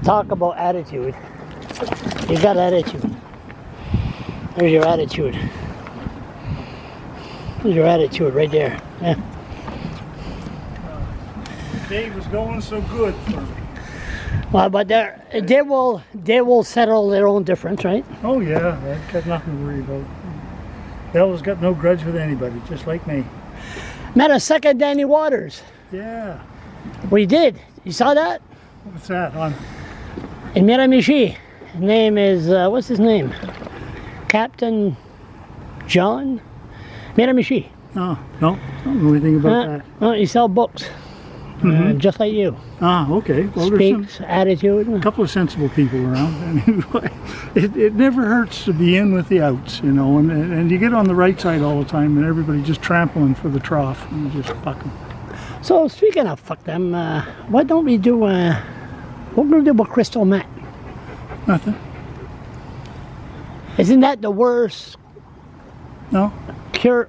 Talk about attitude. You got attitude. There's your attitude. There's your attitude right there. Yeah. Day was going so good for me. Well, but they will settle their own difference, right? Oh yeah, I've got nothing to worry about. Bella's got no grudge with anybody, just like me. Met a second Danny Waters. Yeah. We did. You saw that? What's that on? In Miramichi. His name is, what's his name? Captain John Miramichi. Oh, no, I don't know anything about that. Oh, he sells books. Just like you. Ah, okay. Well, there's Speaks, attitude. a couple of sensible people around. I mean, it never hurts to be in with the outs, you know, and you get on the right side all the time and everybody just trampling for the trough and you just fuck them. So speaking of fuck them, why don't we do, what we're going to do about crystal meth? Nothing. Isn't that the worst No?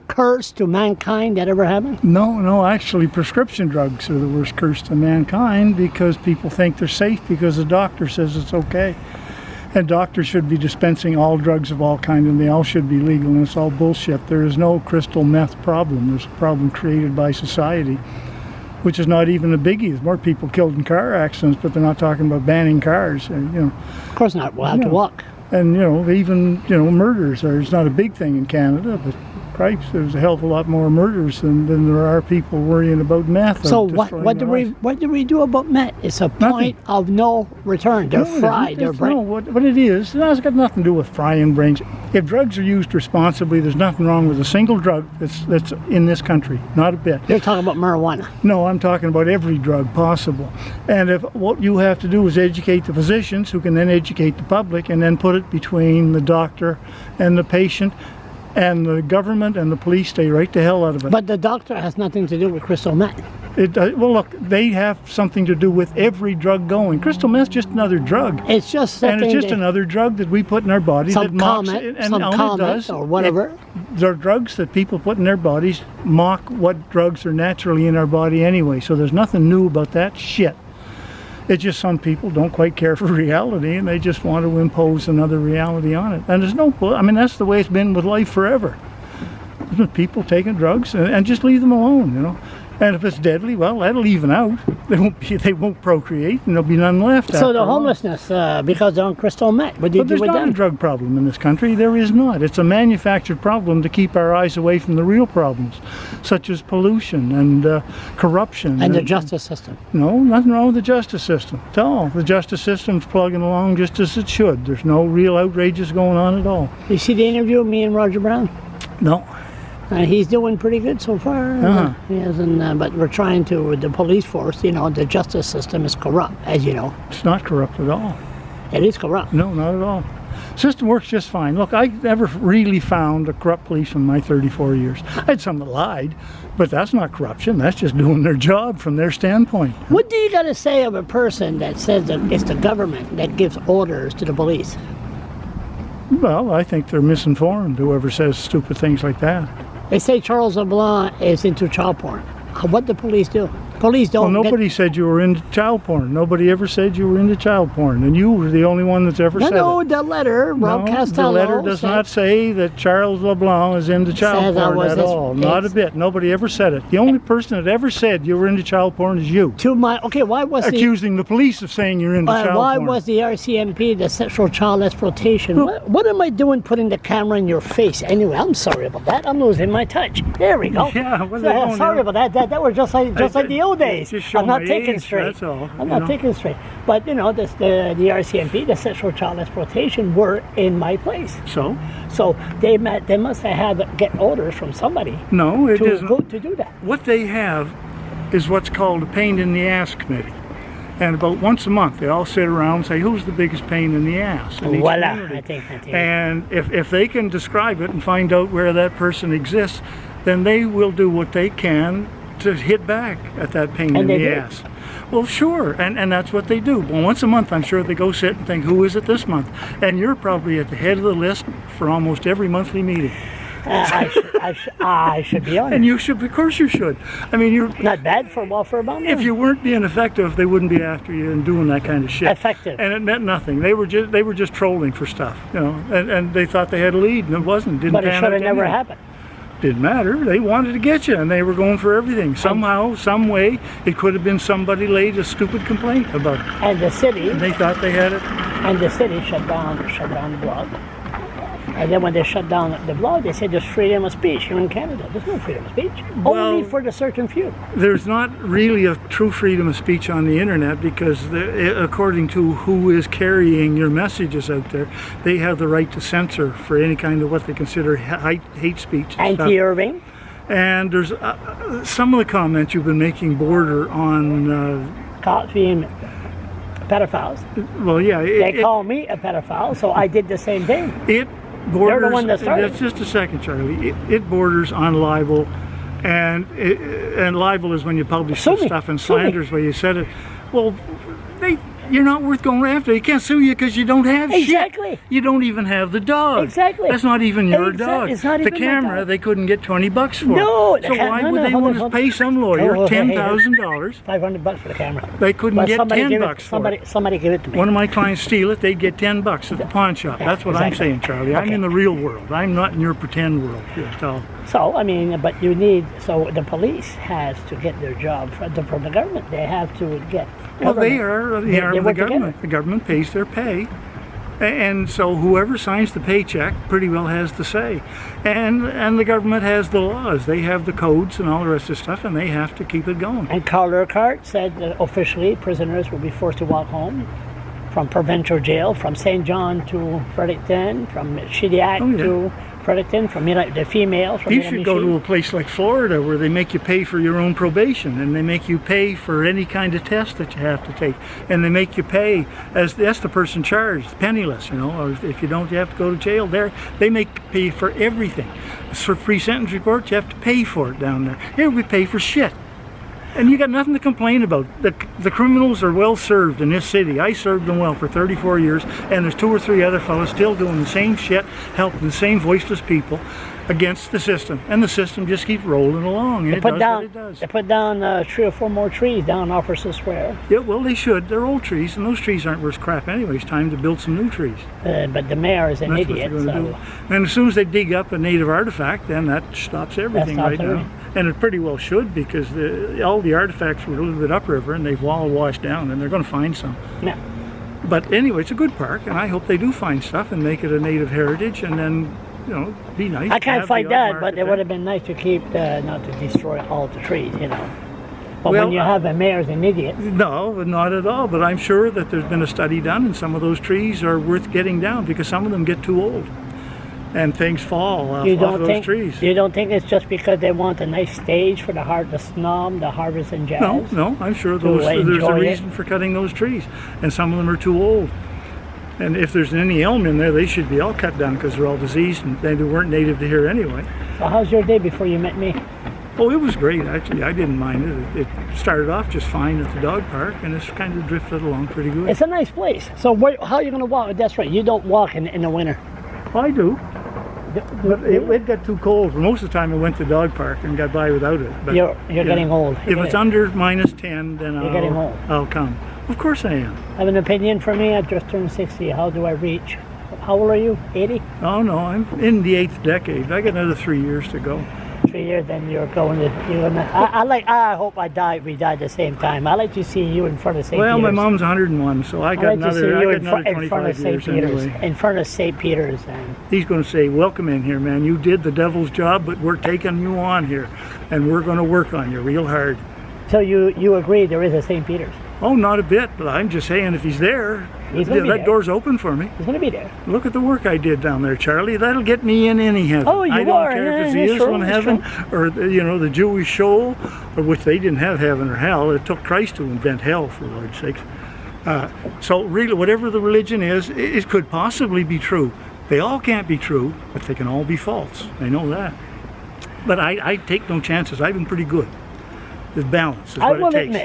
curse to mankind that ever happened? No, actually prescription drugs are the worst curse to mankind because people think they're safe because the doctor says it's okay. And doctors should be dispensing all drugs of all kinds and they all should be legal and it's all bullshit. There is no crystal meth problem. There's a problem created by society, which is not even a biggie. There's more people killed in car accidents, but they're not talking about banning cars. And, you know, Of course not. We'll have to walk. and you know, even murders are it's not a big thing in Canada, but cripes, there's a hell of a lot more murders than there are people worrying about meth. So what do we do about meth? It's a point of no return. They're fried. They're brain. No, what it is, it's got nothing to do with frying brains. If drugs are used responsibly, there's nothing wrong with a single drug that's in this country. Not a bit. You're talking about marijuana. No, I'm talking about every drug possible. And if what you have to do is educate the physicians, who can then educate the public, and then put it between the doctor and the patient, and the government and the police stay right the hell out of it. But the doctor has nothing to do with crystal meth. Well, look, they have something to do with every drug going. Crystal meth's just another drug. It's just something. And it's just another drug that we put in our bodies that mocks it, and all it does, or whatever. They're drugs that people put in their bodies mock what drugs are naturally in our body anyway. So there's nothing new about that shit. It's just some people don't quite care for reality and they just want to impose another reality on it. And there's no, I mean, that's the way it's been with life forever. People taking drugs and just leave them alone, you know. And if it's deadly, well, that'll even out. They won't procreate, and there'll be none left. So the homelessness, because they're on crystal meth, what do you do with them? But there's not a drug problem in this country. There is not. It's a manufactured problem to keep our eyes away from the real problems, such as pollution and corruption. And the justice system. No, nothing wrong with the justice system at all. The justice system's plugging along just as it should. There's no real outrages going on at all. You see the interview of me and Roger Brown? No. He's doing pretty good so far. He hasn't, but we're trying to, with the police force, you know, the justice system is corrupt, as you know. It's not corrupt at all. It is corrupt. No, not at all. System works just fine. Look, I never really found a corrupt police in my 34 years. I had some that lied, but that's not corruption. That's just doing their job from their standpoint. What do you got to say of a person that says that it's the government that gives orders to the police? Well, I think they're misinformed, whoever says stupid things like that. They say Charles LeBlanc is into child porn. What do police do? Police don't. Well, nobody said you were into child porn. Nobody ever said you were into child porn, and you were the only one that's ever said it. No, the letter, Rob Costello. The letter does not say that Charles LeBlanc is into child porn at all. Not a bit. Nobody ever said it. The only person that ever said you were into child porn is you. Why was accusing the police of saying you're into child porn? Why was the RCMP the sexual child exploitation? What am I doing putting the camera in your face? Anyway, I'm sorry about that. I'm losing my touch. There we go. Yeah, sorry about that. That was just like the old days. I'm not taking straight. That's all. I'm not taking straight. But you know, the RCMP, the sexual child exploitation, were in my place. So they must have had to get orders from somebody. No, it isn't. To do that. What they have is what's called a pain in the ass committee. And about once a month, they all sit around and say, who's the biggest pain in the ass? Voila, I think. And if they can describe it and find out where that person exists, then they will do what they can to hit back at that pain in the ass. Well, sure, and that's what they do. Well, once a month, I'm sure they go sit and think, who is it this month? And you're probably at the head of the list for almost every monthly meeting. I should be on And it. you should, of course you should. I mean, you're, Not bad for welfare bomb. if you weren't being effective, they wouldn't be after you and doing that kind of shit. Effective. And it meant nothing. They were just trolling for stuff, you know. And they thought they had a lead, and it wasn't. Didn't But it pan should out have to never anything. happened. Didn't matter. They wanted to get you, and they were going for everything. Somehow, some way, it could have been somebody laid a stupid complaint about it. And the city, And they thought they had it. shut down the blog. And then when they shut down the blog, they said there's freedom of speech here in Canada. There's no freedom of speech. Only Well, for the certain few. There's not really a true freedom of speech on the internet because, according to who is carrying your messages out there, they have the right to censor for any kind of what they consider hate speech. And stuff. Anti-Irving. And there's some of the comments you've been making border on. Caught being pedophiles. Well, yeah, They call me a pedophile, so I did the same thing. it borders. They're the one that started. That's just a second, Charlie. It borders on libel, and libel is when you publish Sue me. stuff and Sue me. slanders where you said it. Well, you're not worth going after. You can't sue you because you don't have Exactly. shit. You don't even have the dog. Exactly. That's not even your dog. It's not the even my camera dog. they couldn't get $20 for. No, So why would they hold want to on. pay some lawyer Oh, hey, hey. $10,000? $500 for the camera. They couldn't But get somebody give $10 it, for it. somebody give it to me. One of my clients steal it, they'd get $10 at the pawn shop. That's what I'm exactly. saying, Charlie. I'm Okay. in the real world. I'm not in your pretend world. So, So, I mean, but you need, so the police has to get their job from the government. They have to get well, they government. are the arm of the work government. together. The government pays their pay. And so whoever signs the paycheck pretty well has the say. And the government has the laws. They have the codes and all the rest of the stuff, and they have to keep it going. And Carl Urquhart said that officially prisoners will be forced to walk home from provincial jail, from St. John to Fredericton, from Shediac Oh, yeah. to Fredericton, from the females. From You should go to Miramichi. a place like Florida where they make you pay for your own probation, and they make you pay for any kind of test that you have to take, and they make you pay as that's the person charged, penniless, you know. Or if you don't, you have to go to jail. There, they make you pay for everything. For pre-sentence report, you have to pay for it down there. Here we pay for shit. And you got nothing to complain about. The criminals are well served in this city. I served them well for 34 years, and there's 2 or 3 other fellas still doing the same shit, helping the same voiceless people against the system. And the system just keeps rolling along, and it does what it does. They put down 3 or 4 more trees down Officer Square. Yeah, well, they should. They're old trees, and those trees aren't worth crap anyway. It's time to build some new trees. But the mayor is an That's idiot. what they're going to So do. And as soon as they dig up a native artifact, then that stops everything stops right now. everything. And it pretty well should, because all the artifacts were a little bit upriver, and they've all washed down, and they're going to find some. yeah. But anyway, it's a good park, and I hope they do find stuff and make it a native heritage, and then, you know, be nice. I can't have fight the odd that, but market it there. would have been nice to keep, not to destroy all the trees, you know. But Well, when you have a mayor as an idiot, No, not at all. But I'm sure that there's been a study done, and some of those trees are worth getting down because some of them get too old, and things fall off, you off don't those think trees. you don't think it's just because they want a nice stage for the snom, the harvest and jazz? No, I'm sure To there's a enjoy it. reason for cutting those trees, and some of them are too old. And if there's any elm in there, they should be all cut down because they're all diseased and they weren't native to here anyway. So how's your day before you met me? Oh, it was great, actually. I didn't mind it. It started off just fine at the dog park, and it's kind of drifted along pretty good. It's a nice place. So how are you going to walk? That's right. You don't walk in the winter. I do. But it got too cold. Most of the time I went to the dog park and got by without it. But, You're getting old. If it's under -10, then You're getting old. I'll come. Of course I am. Have an opinion for me? I just turned 60. How do I reach? How old are you? 80? Oh no, I'm in the 8th decade. I got another 3 years to go. 3 years, then you're going to. I hope we die at the same time. I like to see you in front of St. Well, Peter's. my mom's 101, so I got I like to see another. I you got in another front of 25 St. years Peter's. anyway. In front of St. Peter's, and He's going to say, "Welcome in here, man. You did the devil's job, but we're taking you on here, and we're going to work on you real hard." so you agree there is a St. Peter's. Oh, not a bit, but I'm just saying if he's there, He's gonna be that there. door's open for me. He's going to be there. Look at the work I did down there, Charlie. That'll get me in any heaven. Oh, you I don't are. care if it's Yeah, the it's true, Islam it's heaven or the Jewish shoal, or which they didn't have heaven or hell. It took Christ to invent hell, for Lord's sakes. So really, whatever the religion is, it could possibly be true. They all can't be true, but they can all be false. I know that. But I take no chances. I've been pretty good. The balance is I what will it takes.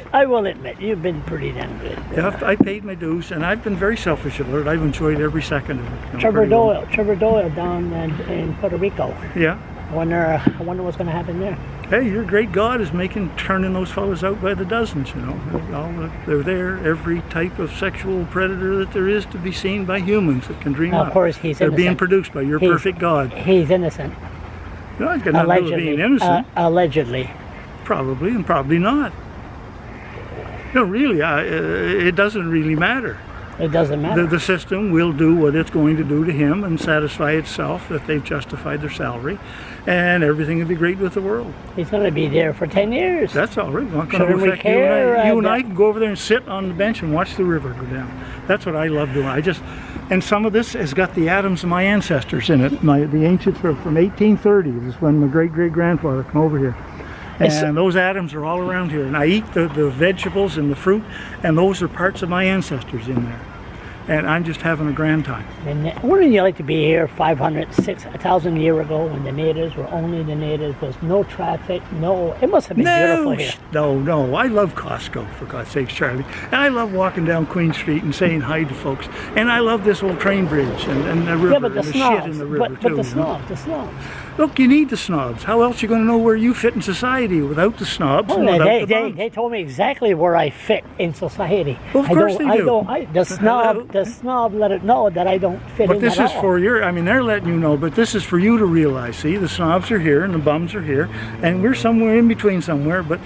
admit, you've been pretty damn good. Yeah, I paid my dues, and I've been very selfish about it. I've enjoyed every second of it. Trevor pretty well. Doyle down in Puerto Rico. Yeah, I wonder what's going to happen there. Hey, your great God is turning those fellas out by the dozens, you know. They're there, every type of sexual predator that there is to be seen by humans that can dream Now, up. of course, he's They're innocent. being produced by your perfect God. He's innocent. No, it's got nothing to do with Allegedly. being innocent. Allegedly. Probably, and probably not. No, really, it doesn't really matter. It doesn't matter. The system will do what it's going to do to him and satisfy itself that they've justified their salary, and everything will be great with the world. He's going to be there for 10 years. That's all right. Not going Shouldn't to we affect care, you and I can go over there and sit on the bench and watch the river go down. That's what I love doing. And some of this has got the atoms of my ancestors in it. The ancients are from 1830. This is when my great-great-grandfather came over here. And those atoms are all around here. And I eat the vegetables and the fruit, and those are parts of my ancestors in there. And I'm just having a grand time. And wouldn't you like to be here 500, 1,000 years ago when the natives were only the natives? There was no traffic, it must have been beautiful here. No. I love Costco, for God's sakes, Charlie. And I love walking down Queen Street and saying hi to folks. And I love this old train bridge and the river, Yeah, but the and the snobs. shit in the river, But too. the snobs. Look, you need the snobs. How else are you going to know where you fit in society without the snobs and without the bums? They told me exactly where I fit in society. Well, of course they do. The snob let it know that I don't fit But in this at is all. for they're letting you know, but this is for you to realize. See, the snobs are here and the bums are here, and we're somewhere in between somewhere, but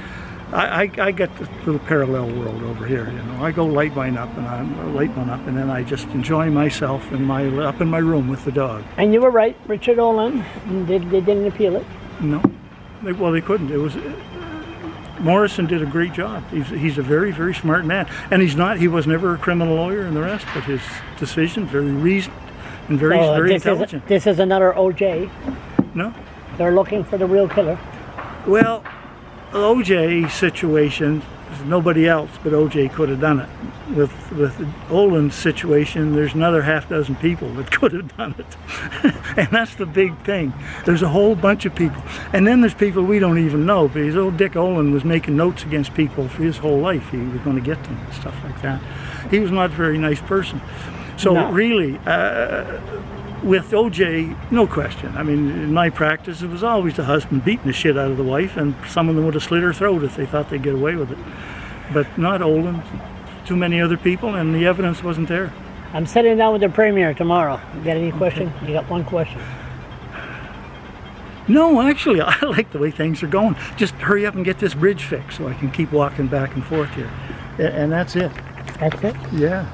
I get the little parallel world over here, you know. I go light one up, and then I just enjoy myself up in my room with the dog. And you were right, Richard Olin, they didn't appeal it. No, they couldn't. It was Morrison did a great job. He's a very, very smart man, and he was never a criminal lawyer and the rest, but his decision very reasoned and very intelligent. This is another OJ. No, They're looking for the real killer. well, the OJ situation, nobody else but OJ could have done it. With Olin's situation, there's another half dozen people that could have done it. And that's the big thing. There's a whole bunch of people. And then there's people we don't even know, because old Dick Olin was making notes against people for his whole life. He was going to get them and stuff like that. He was not a very nice person. So really, with OJ, no question. I mean, in my practice, it was always the husband beating the shit out of the wife, and some of them would have slit her throat if they thought they'd get away with it. But not Olin, too many other people, and the evidence wasn't there. I'm sitting down with the premier tomorrow. You got any question? You got one question. No, actually, I like the way things are going. Just hurry up and get this bridge fixed so I can keep walking back and forth here. And that's it. That's it? Yeah.